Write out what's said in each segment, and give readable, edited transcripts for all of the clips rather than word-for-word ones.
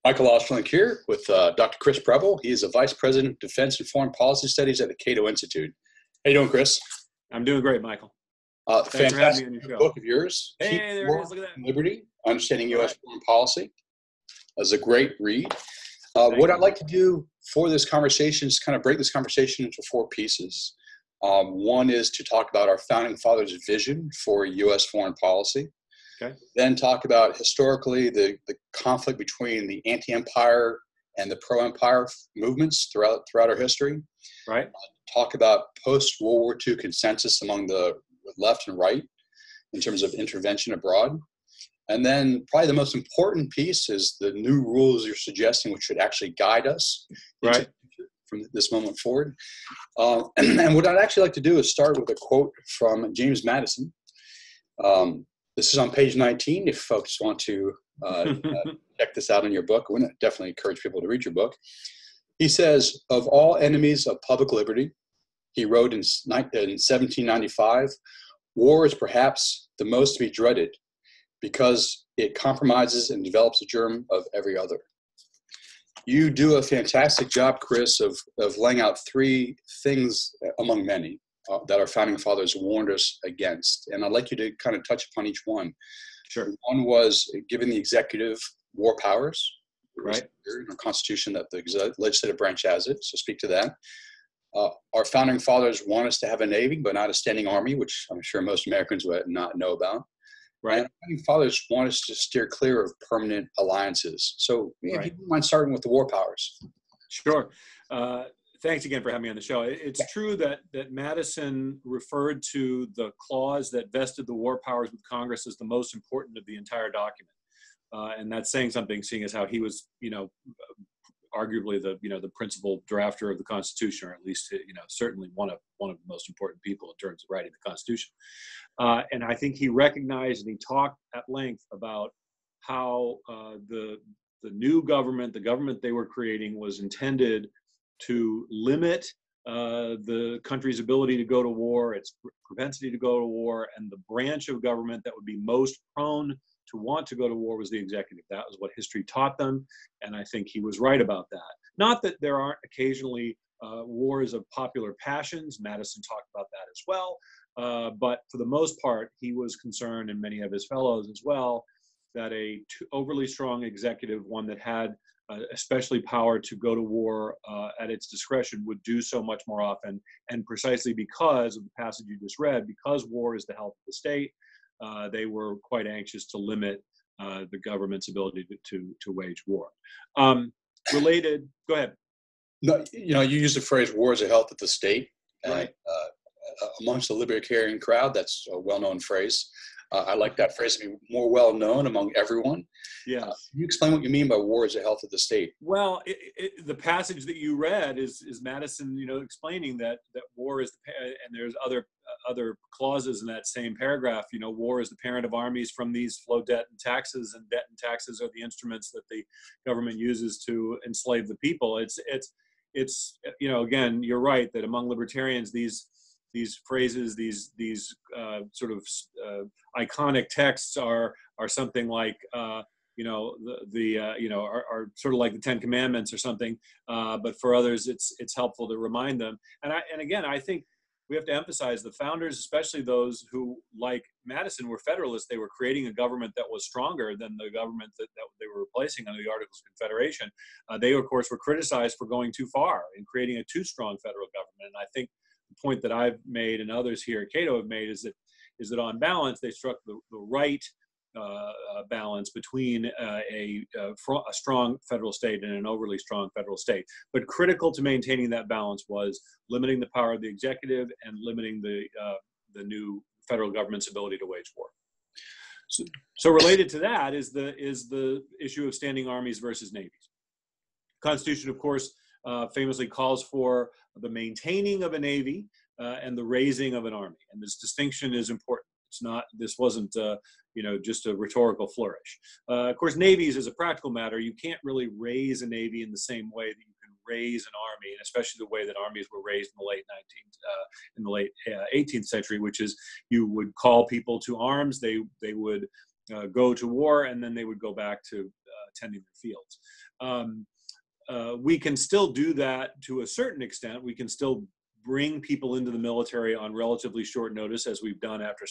Michael Osterlink here with Dr. Chris Preble. He is a Vice President of Defense and Foreign Policy Studies at the Cato Institute. How you doing, Chris? I'm doing great, Michael. Thanks for having me on your show. Book of yours, Hey, Keep there War it is. Look at that. and Liberty, Understanding U.S. Foreign Policy. That's a great read. Thank What you. I'd like to do for this conversation is kind of break this conversation into four pieces. One is to talk about our Founding Fathers' vision for U.S. foreign policy. Okay. Then talk about historically the conflict between the anti-empire and the pro-empire movements throughout our history. Right. Talk about post-World War II consensus among the left and right in terms of intervention abroad. And then probably the most important piece is the new rules you're suggesting, which should actually guide us Right. from this moment forward. And what I'd actually like to do is start with a quote from James Madison. This is on page 19 if folks want to check this out in your book. I would definitely encourage people to read your book. He says, of all enemies of public liberty, he wrote in 1795, war is perhaps the most to be dreaded because it compromises and develops the germ of every other. You do a fantastic job, Chris, of laying out three things among many that our founding fathers warned us against. And I'd like you to kind of touch upon each one. Sure. One was giving the executive war powers. Right. In our Constitution that the legislative branch has it. So speak to that. Our founding fathers want us to have a Navy, but not a standing army, which I'm sure most Americans would not know about. Right. And our founding fathers want us to steer clear of permanent alliances. So if you don't mind starting with the war powers. Sure. Thanks again for having me on the show. It's true that Madison referred to the clause that vested the war powers with Congress as the most important of the entire document. And that's saying something, seeing as how he was, arguably the principal drafter of the Constitution, or at least, certainly one of the most important people in terms of writing the Constitution. And I think he recognized and he talked at length about how the new government, the government they were creating, was intended to limit the country's ability to go to war, its propensity to go to war, and the branch of government that would be most prone to want to go to war was the executive. That was what history taught them, and I think he was right about that. Not that there aren't occasionally wars of popular passions. Madison talked about that as well, but for the most part, he was concerned, and many of his fellows as well, that a overly strong executive, one that had especially power to go to war at its discretion, would do so much more often. And precisely because of the passage you just read, because war is the health of the state, they were quite anxious to limit the government's ability to wage war. Related, go ahead. No, you use the phrase "war is the health of the state." Right. Amongst the libertarian crowd, that's a well-known phrase. I like that phrase to be more well-known among everyone. Yes. Can you explain what you mean by war is the health of the state? Well, the passage that you read is Madison, explaining that war is and there's other clauses in that same paragraph. War is the parent of armies. From these flow debt and taxes are the instruments that the government uses to enslave the people. It's again, you're right that among libertarians these phrases, these sort of iconic texts are something like are sort of like the Ten Commandments or something. But for others, it's helpful to remind them. And again, I think we have to emphasize the founders, especially those who, like Madison, were Federalists. They were creating a government that was stronger than the government that they were replacing under the Articles of Confederation. They, of course, were criticized for going too far and creating a too strong federal government. And I think the point that I've made and others here at Cato have made is that on balance, they struck the right balance between a strong federal state and an overly strong federal state. But critical to maintaining that balance was limiting the power of the executive and limiting the new federal government's ability to wage war. So related to that is the issue of standing armies versus navies. Constitution, of course, famously calls for the maintaining of a navy and the raising of an army, and this distinction is important. This wasn't just a rhetorical flourish. Of course, navies, as a practical matter, you can't really raise a navy in the same way that you can raise an army, and especially the way that armies were raised in the late 18th century, which is you would call people to arms, they would go to war, and then they would go back to tending their fields. We can still do that to a certain extent. We can still bring people into the military on relatively short notice, as we've done after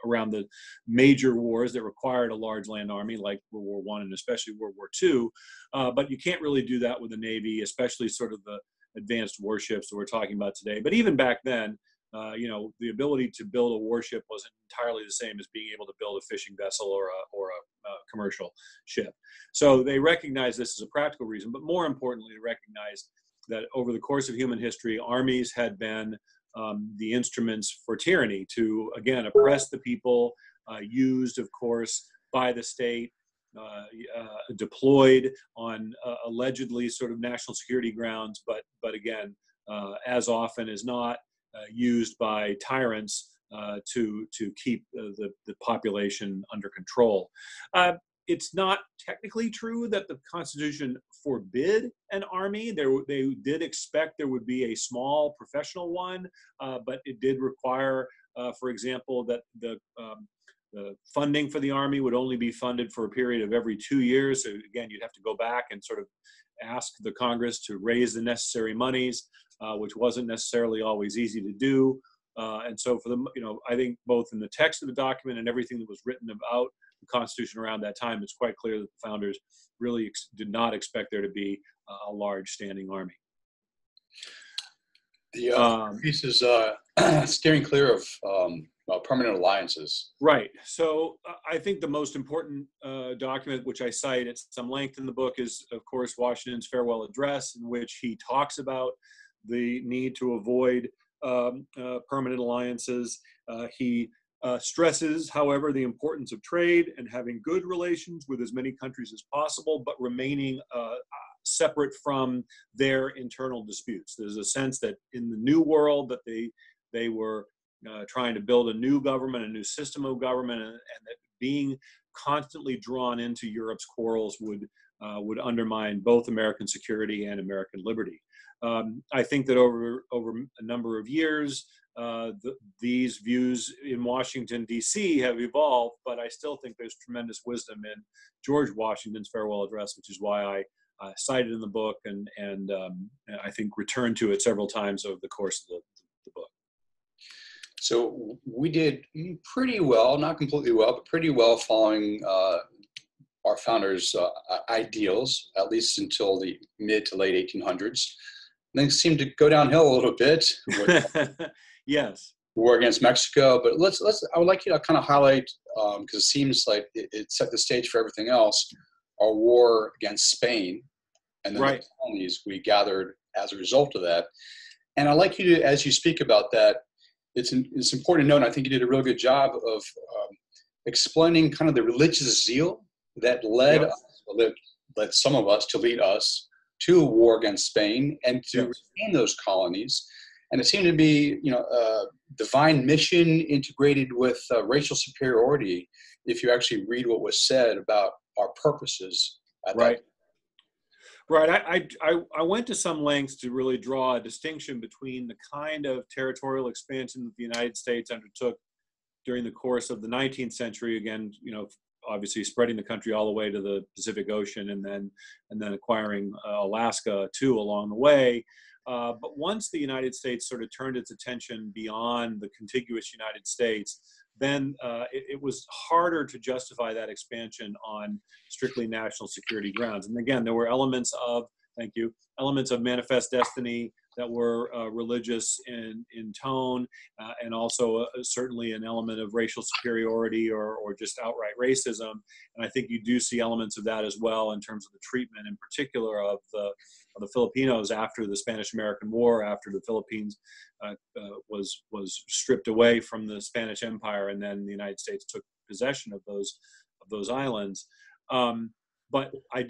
around the major wars that required a large land army, like World War I and especially World War II. But you can't really do that with the Navy, especially sort of the advanced warships that we're talking about today. But even back then, the ability to build a warship wasn't entirely the same as being able to build a fishing vessel or a commercial ship. So they recognized this as a practical reason, but more importantly, they recognized that over the course of human history, armies had been the instruments for tyranny to, again, oppress the people, used, of course, by the state, deployed on allegedly sort of national security grounds, but again, as often as not, used by tyrants to keep the population under control. It's not technically true that the Constitution forbid an army. They did expect there would be a small professional one, but it did require, for example, that the funding for the army would only be funded for a period of every 2 years. So again, you'd have to go back and sort of ask the Congress to raise the necessary monies, which wasn't necessarily always easy to do. And so for them, I think both in the text of the document and everything that was written about the Constitution around that time, it's quite clear that the founders really did not expect there to be a large standing army. The piece is steering clear of permanent alliances. Right. So I think the most important document, which I cite at some length in the book, is, of course, Washington's farewell address, in which he talks about the need to avoid permanent alliances. He stresses, however, the importance of trade and having good relations with as many countries as possible, but remaining separate from their internal disputes. There's a sense that in the New World that they were trying to build a new government, a new system of government, and that being constantly drawn into Europe's quarrels would undermine both American security and American liberty. I think that over a number of years, these views in Washington, D.C. have evolved, but I still think there's tremendous wisdom in George Washington's farewell address, which is why I cited in the book and I think returned to it several times over the course of the book. So we did pretty well, not completely well, but pretty well following our founders' ideals, at least until the mid to late 1800s. Things seemed to go downhill a little bit. Yes. War against Mexico, but I would like you to kind of highlight, because it seems like it set the stage for everything else, our war against Spain and then the colonies we gathered as a result of that. And I'd like you to, as you speak about that, it's important to note, and I think you did a real good job of explaining kind of the religious zeal that led some of us to lead us to a war against Spain and to retain those colonies. And it seemed to be, divine mission integrated with racial superiority, if you actually read what was said about our purposes at that time. Right. I went to some lengths to really draw a distinction between the kind of territorial expansion that the United States undertook during the course of the 19th century, again, obviously spreading the country all the way to the Pacific Ocean and then acquiring Alaska too along the way. But once the United States sort of turned its attention beyond the contiguous United States, then it was harder to justify that expansion on strictly national security grounds. And again, there were elements of manifest destiny that were religious in tone, and also certainly an element of racial superiority or just outright racism. And I think you do see elements of that as well in terms of the treatment, in particular of the Filipinos after the Spanish-American War, after the Philippines was stripped away from the Spanish Empire, and then the United States took possession of those islands. But I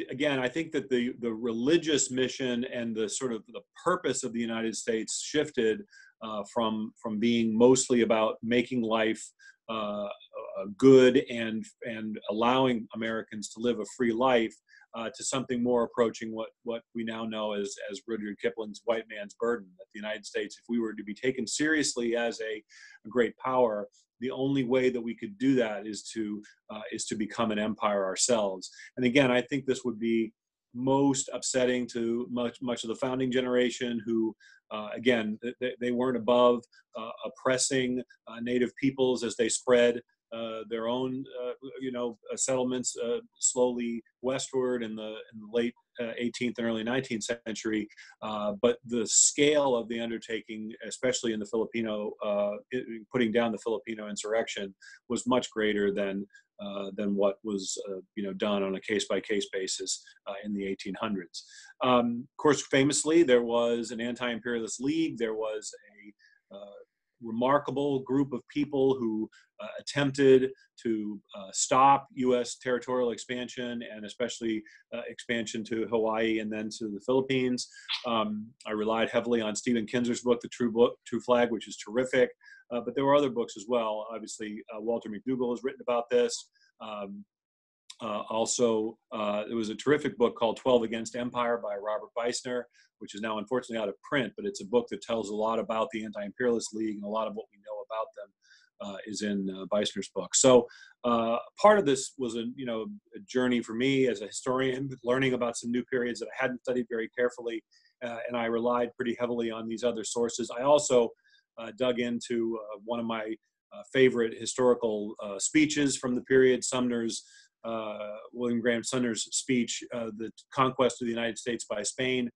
think that the religious mission and the sort of the purpose of the United States shifted from being mostly about making life good and allowing Americans to live a free life to something more approaching what we now know as Rudyard Kipling's white man's burden. That the United States, if we were to be taken seriously as a great power, the only way that we could do that is to become an empire ourselves. And again, I think this would be most upsetting to much of the founding generation who, again, they weren't above oppressing native peoples as they spread their own, settlements slowly westward in the late 18th and early 19th century. But the scale of the undertaking, especially in the putting down the Filipino insurrection, was much greater than what was done on a case-by-case basis in the 1800s. Of course, famously, there was an anti-imperialist league. There was a remarkable group of people who attempted to stop U.S. territorial expansion, and especially expansion to Hawaii and then to the Philippines. I relied heavily on Stephen Kinzer's book, The True Flag, which is terrific. But there were other books as well. Obviously, Walter McDougall has written about this. Also, there was a terrific book called 12 Against Empire by Robert Beisner, which is now unfortunately out of print, but it's a book that tells a lot about the Anti-Imperialist League, and a lot of what we know about them is in Beisner's book. So part of this was a journey for me as a historian, learning about some new periods that I hadn't studied very carefully, and I relied pretty heavily on these other sources. I also dug into one of my favorite historical speeches from the period, William Graham Sumner's speech, The Conquest of the United States by Spain,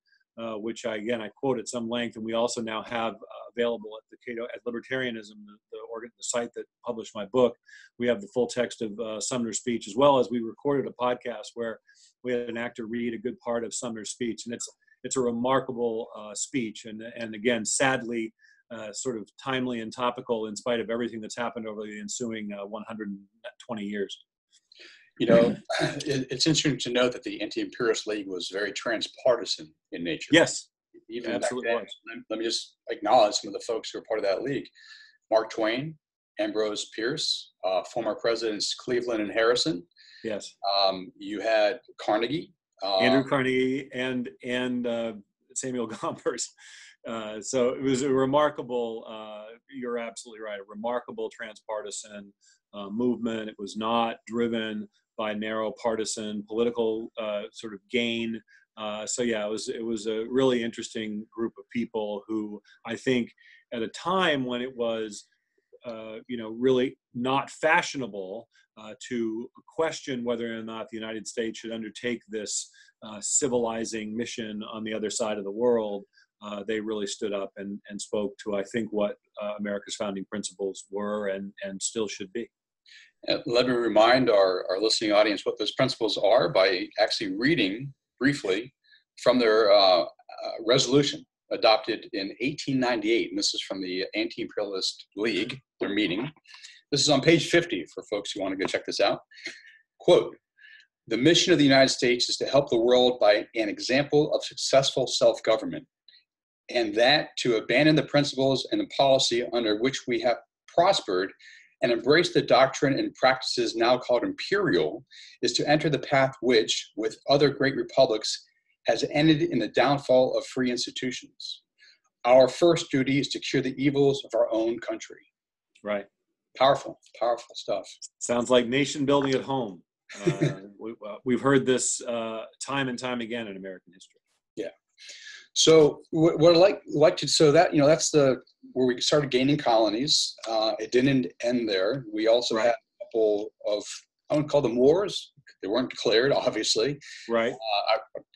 which I quote at some length, and we also now have available at the Cato at Libertarianism, the site that published my book. We have the full text of Sumner's speech, as well as we recorded a podcast where we had an actor read a good part of Sumner's speech, and it's a remarkable speech, and again, sadly, sort of timely and topical in spite of everything that's happened over the ensuing 120 years. It's interesting to note that the Anti-Imperialist League was very transpartisan in nature. Yes, even absolutely back then. Let me just acknowledge some of the folks who are part of that league: Mark Twain, Ambrose Bierce, former presidents Cleveland and Harrison. Yes. You had Carnegie, Andrew Carnegie, and Samuel Gompers. So it was a remarkable. You're absolutely right. A remarkable transpartisan movement. It was not driven by narrow partisan political sort of gain. So yeah, it was a really interesting group of people who, I think, at a time when it was really not fashionable to question whether or not the United States should undertake this civilizing mission on the other side of the world, they really stood up and spoke to, I think, what America's founding principles were and still should be. Let me remind our listening audience what those principles are by actually reading briefly from their resolution adopted in 1898. And this is from the Anti-Imperialist League, their meeting. This is on page 50 for folks who want to go check this out. Quote, "The mission of the United States is to help the world by an example of successful self-government, and that to abandon the principles and the policy under which we have prospered and embrace the doctrine and practices now called imperial is to enter the path which, with other great republics, has ended in the downfall of free institutions. Our first duty is to cure the evils of our own country." Right. Powerful, powerful stuff. Sounds like nation building at home. We've heard this time and time again in American history. Yeah. So what I like to, so that, that's where we started gaining colonies. It didn't end there. We also had a couple of, I wouldn't call them wars. They weren't declared, obviously. Right.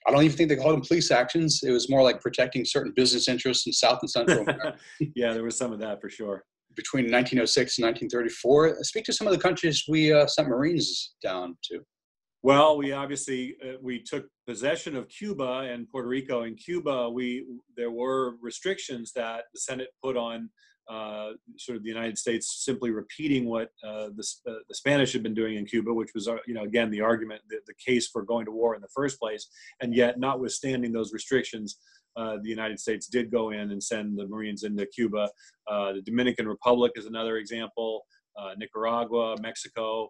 I don't even think they called them police actions. It was more like protecting certain business interests in South and Central America. Yeah, there was some of that for sure. Between 1906 and 1934. Speak to some of the countries we sent Marines down to. Well, we obviously we took possession of Cuba and Puerto Rico. In Cuba, there were restrictions that the Senate put on sort of the United States simply repeating what the Spanish had been doing in Cuba, which was again the argument, the case for going to war in the first place. And yet, notwithstanding those restrictions, the United States did go in and send the Marines into Cuba. The Dominican Republic is another example. Nicaragua, Mexico.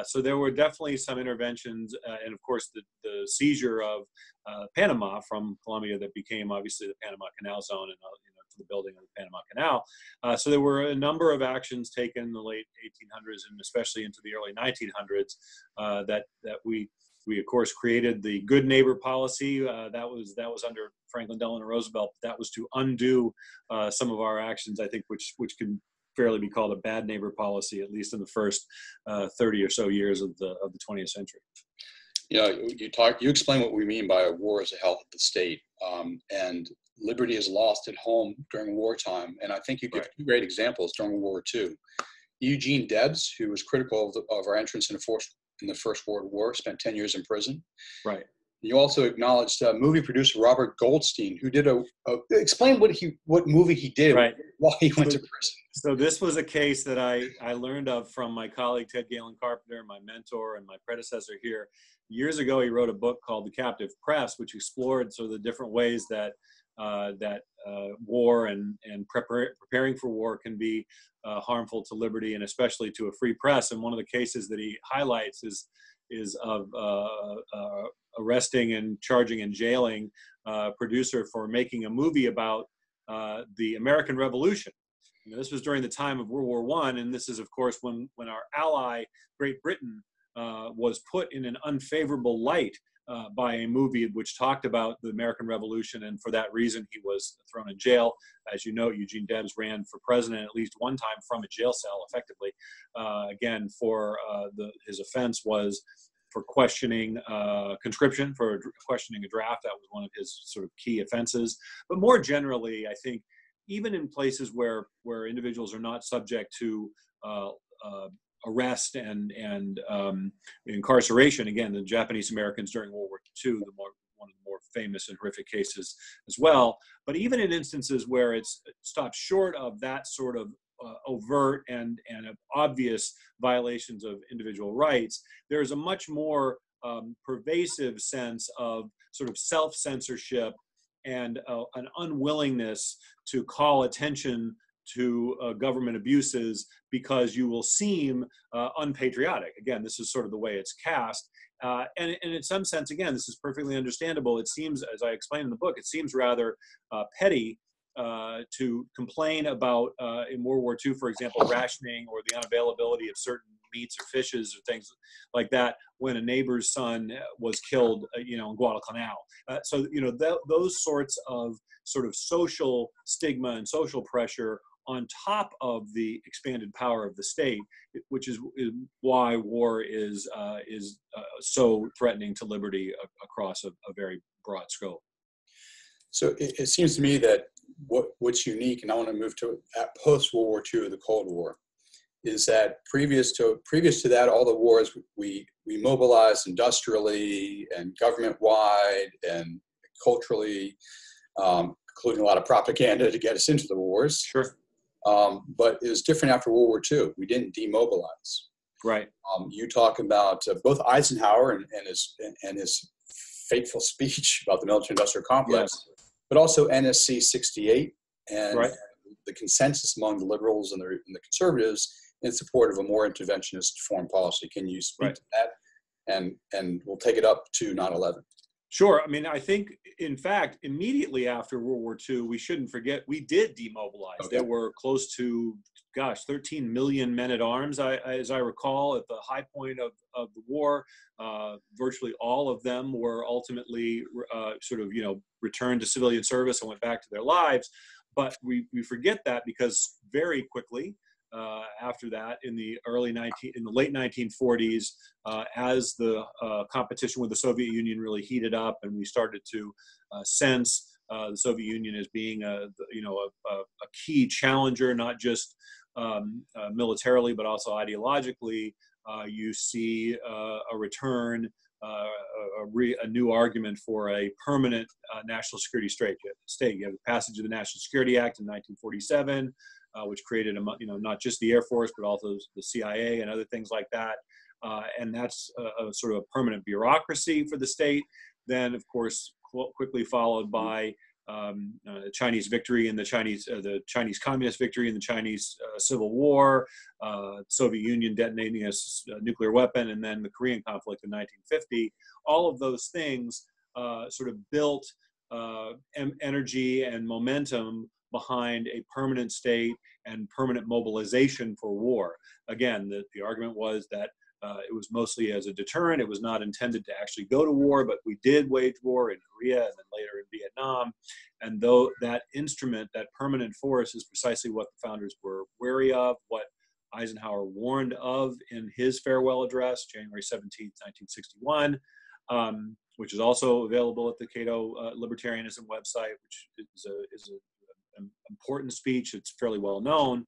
So there were definitely some interventions, and of course the seizure of Panama from Colombia that became obviously the Panama Canal Zone, and the building of the Panama Canal. So there were a number of actions taken in the late 1800s and especially into the early 1900s that we of course created the good neighbor policy. That was under Franklin Delano Roosevelt. That was to undo some of our actions, I think, which can fairly be called a bad neighbor policy, at least in the first 30 or so years of the 20th century. You explain what we mean by a war as a health of the state, and liberty is lost at home during wartime. And I think you give two great examples during World War II. Eugene Debs, who was critical of our entrance in the First World War, spent 10 years in prison. Right. You also acknowledged movie producer Robert Goldstein, who did explain what movie he did while he went to prison. So this was a case that I learned of from my colleague Ted Galen Carpenter, my mentor and my predecessor here. Years ago, he wrote a book called The Captive Press, which explored sort of the different ways that war and preparing for war can be harmful to liberty and especially to a free press. And one of the cases that he highlights is of arresting and charging and jailing a producer for making a movie about the American Revolution. This was during the time of World War I, and this is, of course, when our ally, Great Britain, was put in an unfavorable light by a movie which talked about the American Revolution, and for that reason he was thrown in jail. As you know, Eugene Debs ran for president at least one time from a jail cell, effectively. Again, for his offense was for questioning conscription, for questioning a draft. That was one of his sort of key offenses. But more generally, I think even in places where individuals are not subject to arrest and incarceration, again, the Japanese Americans during World War II, one of the more famous and horrific cases as well. But even in instances where it stops short of that sort of overt and obvious violations of individual rights, there's a much more pervasive sense of sort of self-censorship and an unwillingness to call attention to government abuses because you will seem unpatriotic. Again, this is sort of the way it's cast. And in some sense, again, this is perfectly understandable. It seems, as I explained in the book, it seems rather petty to complain about, in World War II, for example, rationing or the unavailability of certain meats or fishes or things like that when a neighbor's son was killed, in Guadalcanal. So, those sorts of sort of social stigma and social pressure on top of the expanded power of the state, which is why war is so threatening to liberty across a very broad scope. So it seems to me that what's unique, and I want to move to post World War II, the Cold War, is that previous to that, all the wars we mobilized industrially and government-wide and culturally, including a lot of propaganda to get us into the wars. Sure. But it was different after World War II. We didn't demobilize. Right. You talk about both Eisenhower and his fateful speech about the military-industrial complex, but also NSC 68 and the consensus among the liberals and the conservatives in support of a more interventionist foreign policy. Can you speak to that? And we'll take it up to 9/11. Sure. I mean, I think, in fact, immediately after World War II, we shouldn't forget, we did demobilize. Okay. There were close to, 13 million men at arms, as I recall, at the high point of the war. Virtually all of them were ultimately returned to civilian service and went back to their lives. But we forget that because very quickly, after that, in the late 1940s, as the competition with the Soviet Union really heated up, and we started to sense the Soviet Union as being a key challenger, not just militarily but also ideologically, you see a return, a new argument for a permanent national security state. You have the passage of the National Security Act in 1947. Which created not just the Air Force, but also the CIA and other things like that. And that's a sort of a permanent bureaucracy for the state. Then, of course, quickly followed by the Chinese victory and the Chinese Communist victory in the Chinese Civil War, Soviet Union detonating a nuclear weapon, and then the Korean conflict in 1950. All of those things sort of built energy and momentum behind a permanent state and permanent mobilization for war. Again, the argument was that it was mostly as a deterrent. It was not intended to actually go to war, but we did wage war in Korea and then later in Vietnam. And though that instrument, that permanent force, is precisely what the founders were wary of, what Eisenhower warned of in his farewell address, January 17th, 1961, which is also available at the Cato Libertarianism website, which is an important speech. It's fairly well known.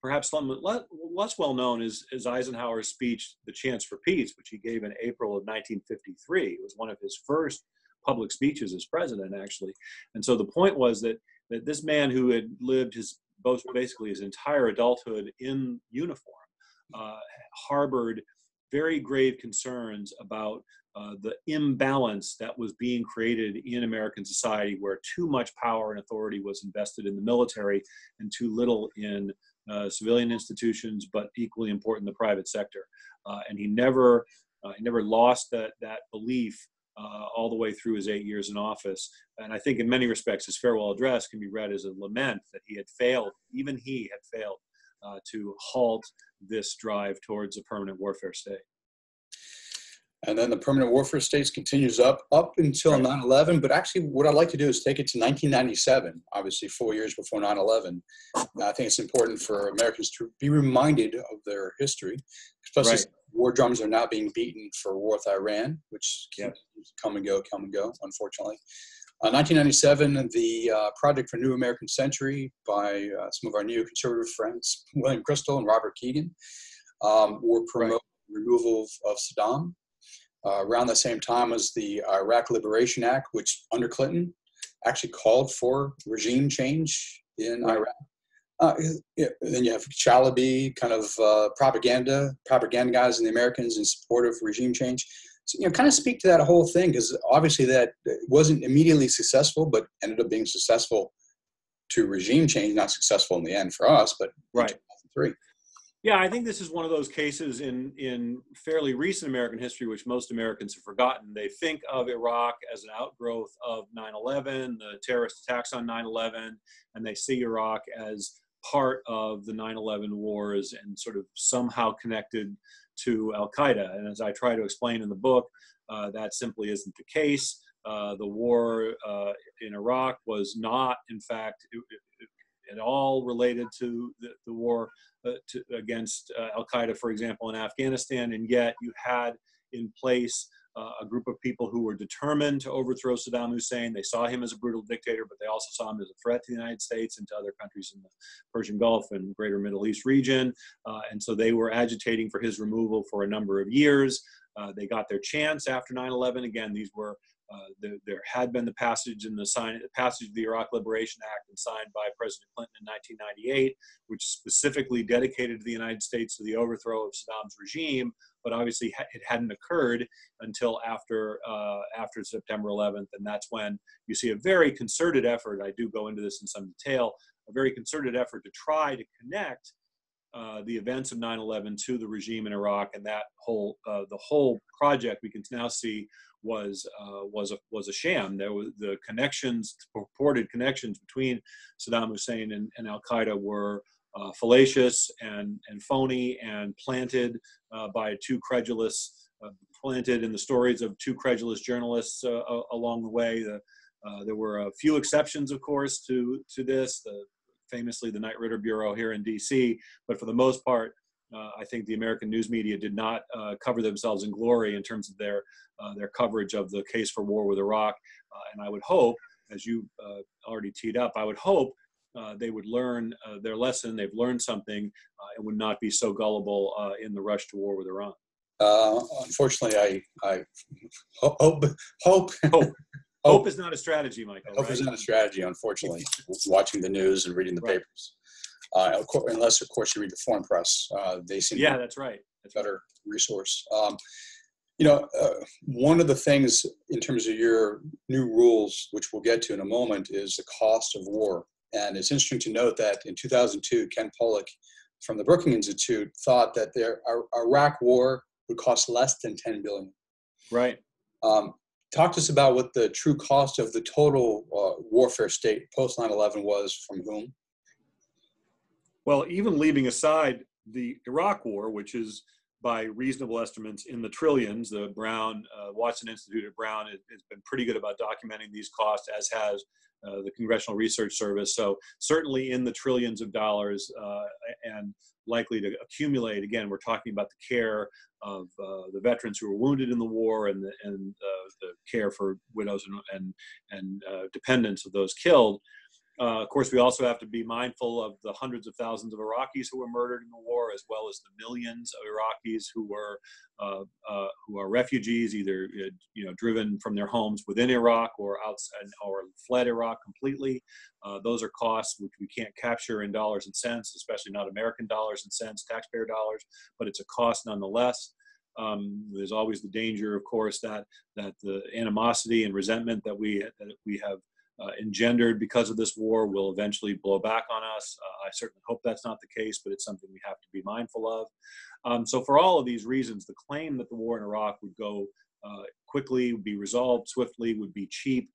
Perhaps less well known is Eisenhower's speech, The Chance for Peace, which he gave in April of 1953. It was one of his first public speeches as president, actually. And so the point was that this man who had lived basically his entire adulthood in uniform harbored very grave concerns about the imbalance that was being created in American society, where too much power and authority was invested in the military and too little in civilian institutions, but equally important, the private sector. And he never lost that belief all the way through his 8 years in office. And I think in many respects, his farewell address can be read as a lament that he had failed, even he had failed to halt this drive towards a permanent warfare state. And then the permanent warfare states continues up until 9/11. But actually, what I'd like to do is take it to 1997, obviously 4 years before 9/11. I think it's important for Americans to be reminded of their history, especially since war drums are now being beaten for war with Iran, which keeps come and go, unfortunately. 1997, the Project for New American Century by some of our neoconservative friends, William Crystal and Robert Keegan, were promoting the removal of Saddam. Around the same time as the Iraq Liberation Act, which under Clinton actually called for regime change in Iraq. Then you have Chalabi, kind of propagandizing the Americans in support of regime change. So, kind of speak to that whole thing, because obviously that wasn't immediately successful, but ended up being successful to regime change, not successful in the end for us, but in 2003. Yeah, I think this is one of those cases in fairly recent American history, which most Americans have forgotten. They think of Iraq as an outgrowth of 9/11, the terrorist attacks on 9/11, and they see Iraq as part of the 9/11 wars and sort of somehow connected to Al-Qaeda. And as I try to explain in the book, that simply isn't the case. The war in Iraq was not, in fact, at all related to the war against Al-Qaeda, for example, in Afghanistan. And yet you had in place a group of people who were determined to overthrow Saddam Hussein. They saw him as a brutal dictator, but they also saw him as a threat to the United States and to other countries in the Persian Gulf and greater Middle East region. And so they were agitating for his removal for a number of years. They got their chance after 9/11. Again, these were there had been the passage of the Iraq Liberation Act and signed by President Clinton in 1998, which specifically dedicated the United States to the overthrow of Saddam's regime. But obviously, it hadn't occurred until after September 11th, and that's when you see a very concerted effort. I do go into this in some detail. A very concerted effort to try to connect the events of 9/11 to the regime in Iraq, and that the whole project we can now see was a sham. There was the purported connections between Saddam Hussein and Al Qaeda were fallacious and phony and planted planted in the stories of two credulous journalists along the way. There were a few exceptions, of course, to this. Famously, the Knight Ridder Bureau here in D.C., but for the most part, I think the American news media did not cover themselves in glory in terms of their coverage of the case for war with Iraq. And I would hope, as you already teed up, I would hope they would learn their lesson. They've learned something and would not be so gullible in the rush to war with Iran. Unfortunately, I hope. Hope is not a strategy, Michael. Hope is not a strategy, unfortunately, watching the news and reading the papers. Unless, of course, you read the foreign press. They seem to be that's right. That's a better resource. One of the things in terms of your new rules, which we'll get to in a moment, is the cost of war. And it's interesting to note that in 2002, Ken Pollack from the Brookings Institute thought that the Iraq war would cost less than $10 billion. Right. Talk to us about what the true cost of the total warfare state post 9/11 was from whom. Well, even leaving aside the Iraq War, which is by reasonable estimates in the trillions, the Watson Institute at Brown has been pretty good about documenting these costs, as has the Congressional Research Service. So certainly in the trillions of dollars and likely to accumulate. Again, we're talking about the care of the veterans who were wounded in the war and the care for widows and dependents of those killed. Of course, we also have to be mindful of the hundreds of thousands of Iraqis who were murdered in the war, as well as the millions of Iraqis who are refugees, either driven from their homes within Iraq or outside or fled Iraq completely. Those are costs which we can't capture in dollars and cents, especially not American dollars and cents, taxpayer dollars, but it's a cost nonetheless. There's always the danger, of course, that the animosity and resentment that we have engendered because of this war will eventually blow back on us. I certainly hope that's not the case, but it's something we have to be mindful of. So for all of these reasons, the claim that the war in Iraq would go quickly, would be resolved swiftly, would be cheap,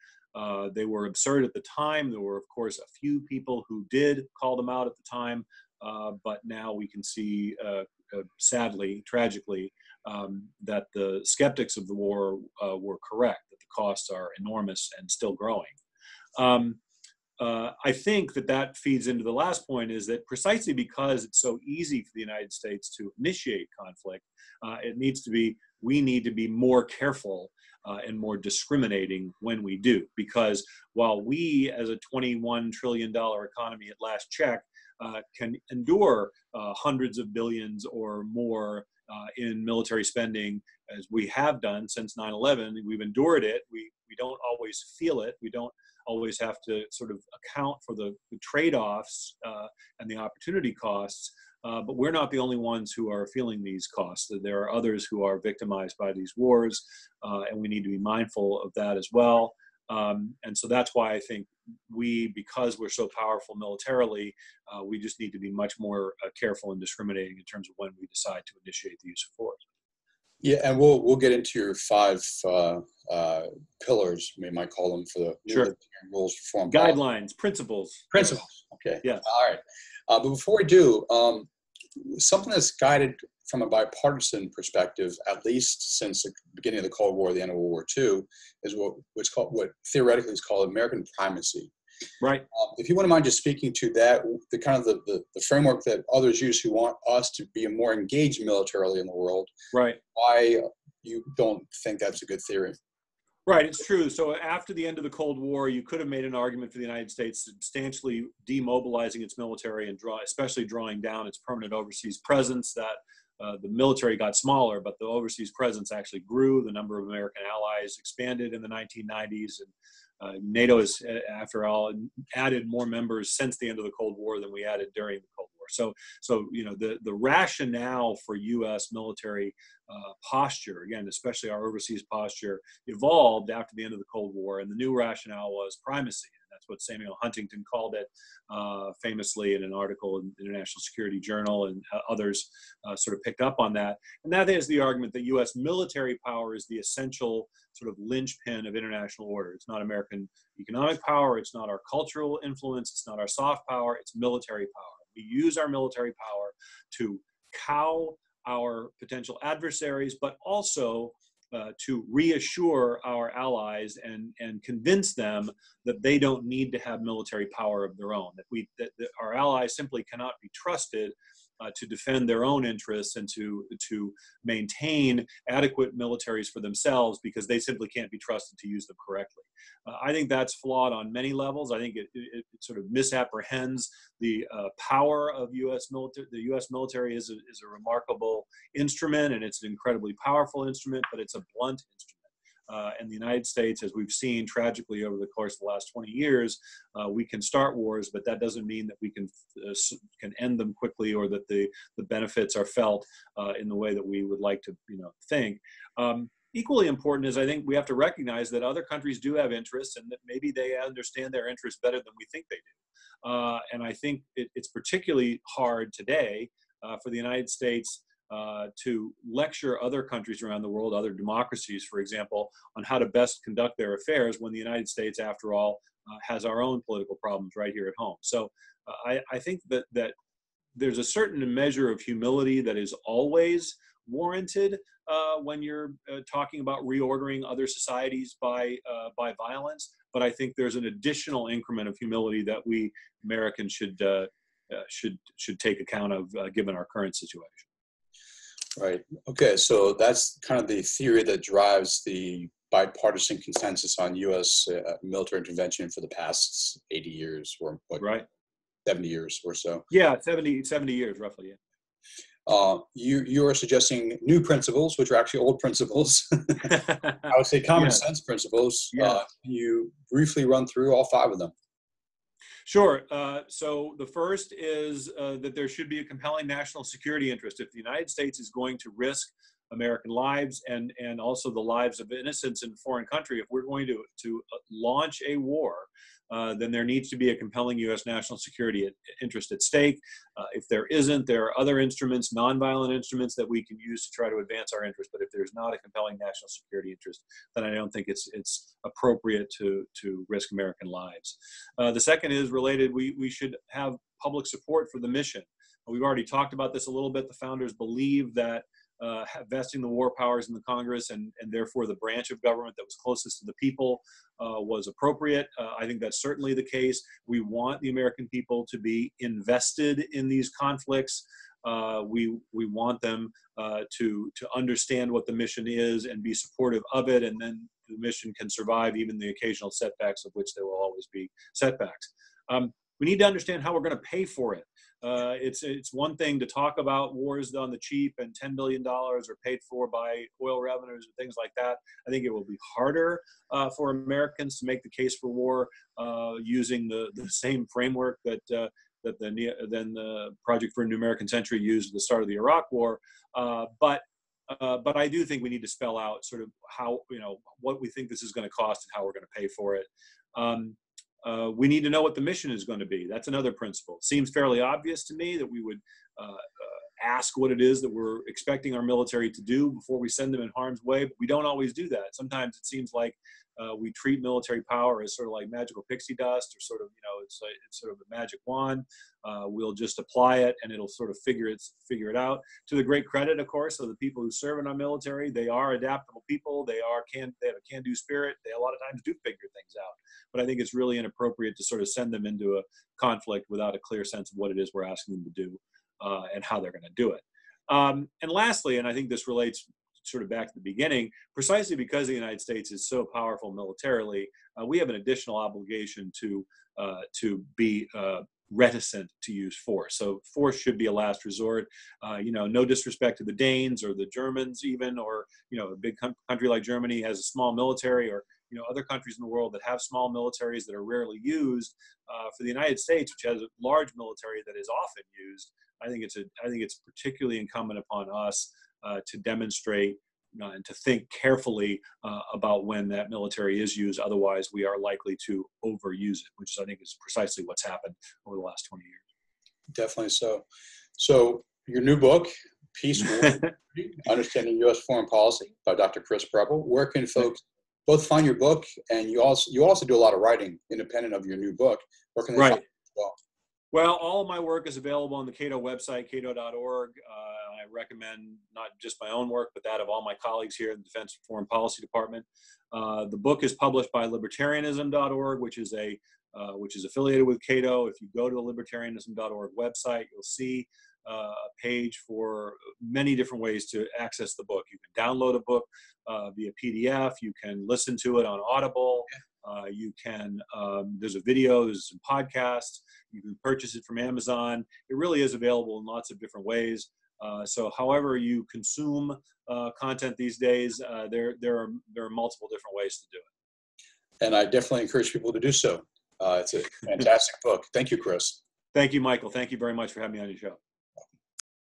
they were absurd at the time. There were, of course, a few people who did call them out at the time, but now we can see, sadly, tragically, that the skeptics of the war were correct, that the costs are enormous and still growing. I think that feeds into the last point, is that precisely because it's so easy for the United States to initiate conflict, we need to be more careful and more discriminating when we do. Because while we, as a $21 trillion economy at last check, can endure hundreds of billions or more in military spending, as we have done since 9/11, we've endured it. We don't always feel it. We don't always have to sort of account for the trade-offs and the opportunity costs, but we're not the only ones who are feeling these costs. There are others who are victimized by these wars, and we need to be mindful of that as well. And so that's why I think because we're so powerful militarily, we just need to be much more careful and discriminating in terms of when we decide to initiate the use of force. Yeah, and we'll get into your 5 pillars, we might call them, for the sure. rules, reform, guidelines, principles. Okay. Yeah. All right. But before we do, something that's guided from a bipartisan perspective, at least since the beginning of the Cold War, the end of World War II, is what theoretically is called American primacy. Right. If you wouldn't mind just speaking to that, the kind of the framework that others use who want us to be more engaged militarily in the world. Right. Why you don't think that's a good theory? Right, it's true. So after the end of the Cold War, you could have made an argument for the United States substantially demobilizing its military and especially drawing down its permanent overseas presence. That the military got smaller, but the overseas presence actually grew. The number of American allies expanded in the 1990s, and NATO has, after all, added more members since the end of the Cold War than we added during the Cold War. So the rationale for U.S. military posture, again, especially our overseas posture, evolved after the end of the Cold War, and the new rationale was primacy. That's what Samuel Huntington called it famously in an article in the International Security Journal, and others sort of picked up on that. And that is the argument that U.S. military power is the essential sort of linchpin of international order. It's not American economic power. It's not our cultural influence. It's not our soft power. It's military power. We use our military power to cow our potential adversaries, but also to reassure our allies and convince them that they don't need to have military power of their own, that our allies simply cannot be trusted to defend their own interests and to maintain adequate militaries for themselves, because they simply can't be trusted to use them correctly. I think that's flawed on many levels. I think it sort of misapprehends the power of U.S. military. The U.S. military is a remarkable instrument, and it's an incredibly powerful instrument, but it's a blunt instrument. And the United States, as we've seen tragically over the course of the last 20 years, we can start wars, but that doesn't mean that we can end them quickly, or that the benefits are felt in the way that we would like to think. Equally important is, I think we have to recognize that other countries do have interests, and that maybe they understand their interests better than we think they do. And I think it's particularly hard today for the United States to lecture other countries around the world, other democracies, for example, on how to best conduct their affairs when the United States, after all, has our own political problems right here at home. So I think that there's a certain measure of humility that is always warranted when you're talking about reordering other societies by violence. But I think there's an additional increment of humility that we Americans should take account of given our current situation. Right. Okay. So that's kind of the theory that drives the bipartisan consensus on U.S. Military intervention for the past 80 years, or what, right, 70 years or so. Yeah, 70 years roughly. Yeah. You are suggesting new principles, which are actually old principles. I would say common sense principles. Can you briefly run through all 5 of them? Sure. So the first is that there should be a compelling national security interest. If the United States is going to risk American lives and also the lives of innocents in a foreign country, if we're going to launch a war, then there needs to be a compelling U.S. national security interest at stake. If there isn't, there are other instruments, nonviolent instruments that we can use to try to advance our interest. But if there's not a compelling national security interest, then I don't think it's appropriate to risk American lives. The second is related. We should have public support for the mission. We've already talked about this a little bit. The founders believed that vesting the war powers in the Congress and therefore the branch of government that was closest to the people was appropriate. I think that's certainly the case. We want the American people to be invested in these conflicts. We want them to understand what the mission is and be supportive of it, and then the mission can survive even the occasional setbacks, of which there will always be setbacks. We need to understand how we're going to pay for it. It's one thing to talk about wars on the cheap and $10 billion are paid for by oil revenues and things like that. I think it will be harder for Americans to make the case for war using the same framework that the Project for a New American Century used at the start of the Iraq War. But I do think we need to spell out sort of how, what we think this is going to cost and how we're going to pay for it. We need to know what the mission is going to be. That's another principle. It seems fairly obvious to me that we would ask what it is that we're expecting our military to do before we send them in harm's way, but we don't always do that. Sometimes it seems like we treat military power as sort of like magical pixie dust, or sort of, it's sort of a magic wand. We'll just apply it and it'll sort of figure it out. To the great credit, of course, of the people who serve in our military. They are adaptable people. They have a can-do spirit. They a lot of times do figure things out. But I think it's really inappropriate to sort of send them into a conflict without a clear sense of what it is we're asking them to do and how they're going to do it. And lastly, and I think this relates sort of back to the beginning, precisely because the United States is so powerful militarily, we have an additional obligation to be reticent to use force. So force should be a last resort. No disrespect to the Danes or the Germans even, or, a big country like Germany has a small military, or, other countries in the world that have small militaries that are rarely used. For the United States, which has a large military that is often used, I think it's particularly incumbent upon us to demonstrate and to think carefully about when that military is used. Otherwise, we are likely to overuse it, which I think is precisely what's happened over the last 20 years. Definitely so. So your new book, Peace, War, Understanding U.S. Foreign Policy by Dr. Chris Preble. Where can folks both find your book, and you also do a lot of writing independent of your new book? Where can they find it as well? Well, all of my work is available on the Cato website, cato.org. I recommend not just my own work, but that of all my colleagues here in the Defense and Foreign Policy Department. The book is published by libertarianism.org, which is affiliated with Cato. If you go to the libertarianism.org website, you'll see a page for many different ways to access the book. You can download a book via PDF. You can listen to it on Audible. There's a video, there's some podcasts. You can purchase it from Amazon. It really is available in lots of different ways. So however you consume content these days, there are multiple different ways to do it. And I definitely encourage people to do so. It's a fantastic book. Thank you, Chris. Thank you, Michael. Thank you very much for having me on your show.